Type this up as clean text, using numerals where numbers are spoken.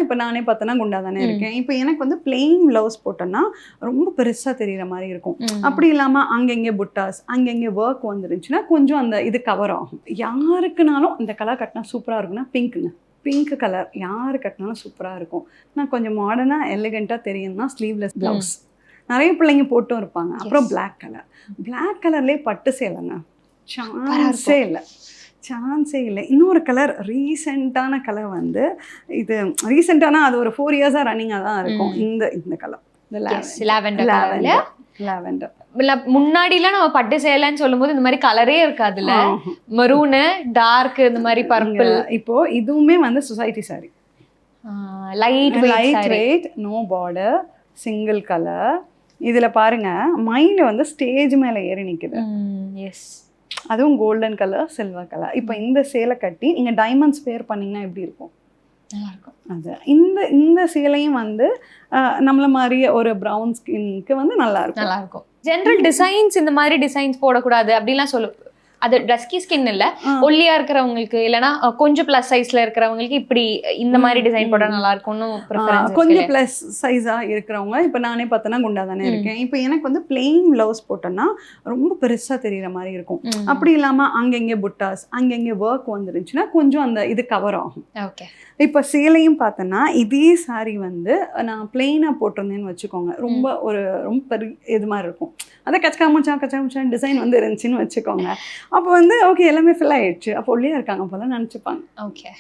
இப்போ நானே பார்த்தேன்னா குண்டா தானே இருக்கேன். இப்போ எனக்கு வந்து பிளெயின் ப்ளவுஸ் போட்டோன்னா ரொம்ப பெருசாக தெரிகிற மாதிரி இருக்கும். அப்படி இல்லாமல் அங்கங்கே புட்டாஸ் அங்கங்கே ஒர்க் வந்துருந்துச்சுன்னா கொஞ்சம் அந்த இது கவர் ஆகும். யாருக்குனாலும் இந்த கலர் கட்டினா சூப்பராக இருக்குன்னா பிங்க்குங்க. பிங்க் கலர் யார் கட்டினாலும் சூப்பராக இருக்கும். நான் கொஞ்சம் மாடர்னாக எலிகெண்ட்டாக தெரியும்னா ஸ்லீவ்லெஸ் ப்ளவுஸ் நிறைய பிள்ளைங்க போட்டும் இருப்பாங்க. அப்புறம் பிளாக் கலர்லேயே பட்டு சேலைங்க, சான்ஸே இல்லை. இன்னொரு கலர் ரீசெண்டான கலர் வந்து இது ரீசெண்டானா அது ஒரு 4 இயர்ஸாக ரன்னிங்காக தான் இருக்கும். இந்த கலர் லாவெண்டர். முன்னாடிலாம் நம்ம பட்டு சேலைன்னு சொல்லும்போது இந்த மாதிரி கலரே இருக்காதுல்ல, மெரூனு டார்க் இந்த மாதிரி பர்பிள். இப்போ இதுவுமே வந்து society sari, light weight, no border, single colour. இதில் பாருங்க மயில் வந்து ஸ்டேஜ் மேலே ஏறி நிற்குது. எஸ், அதுவும் கோல்டன் கலர் சில்வர் கலர். இப்போ இந்த சேலை கட்டி நீங்கள் டைமண்ட்ஸ் பேர் பண்ணிங்கன்னா எப்படி இருக்கும்? நல்லாயிருக்கும். அது இந்த சேலையும் வந்து நம்மள மாதிரி ஒரு ப்ரௌன் ஸ்கின்க்கு வந்து நல்லாயிருக்கும். ஜென்ரல் டிசைன்ஸ் இந்த மாதிரி டிசைன்ஸ் போடக்கூடாது அப்படின்லாம் அது டஸ்கி ஸ்கின் இல்லை, ஒல்லியா இருக்கிறவங்களுக்கு இல்லைன்னா கொஞ்சம் ப்ளஸ் சைஸ்ல இருக்கிறவங்களுக்கு இப்படி இந்த மாதிரி டிசைன் போட நல்லா இருக்கும்னு. கொஞ்சம் ப்ளஸ் சைஸா இருக்கிறவங்க இப்போ நானே பார்த்தேன்னா குண்டா தானே இருக்கேன். இப்போ எனக்கு வந்து பிளெயின் ப்ளவுஸ் போட்டோன்னா ரொம்ப பெருசாக தெரிகிற மாதிரி இருக்கும். அப்படி இல்லாமல் அங்கங்கே புட்டாஸ் அங்கங்கே ஒர்க் வந்துருந்துச்சுன்னா கொஞ்சம் அந்த இது கவர் ஆகும். ஓகே. இப்போ சேலையும் பார்த்தோன்னா இதே சாரி வந்து நான் பிளெயினாக போட்டிருந்தேன்னு வச்சுக்கோங்க, ரொம்ப பெரிய இது மாதிரி இருக்கும். அதை கச்சா டிசைன் வந்து இருந்துச்சுன்னு வச்சுக்கோங்க. அப்போ வந்து ஓகே எல்லாமே ஃபில் ஆயிடுச்சு, அப்போ ஒல்லியாக இருக்காங்க போல நினச்சிப்பாங்க. ஓகே.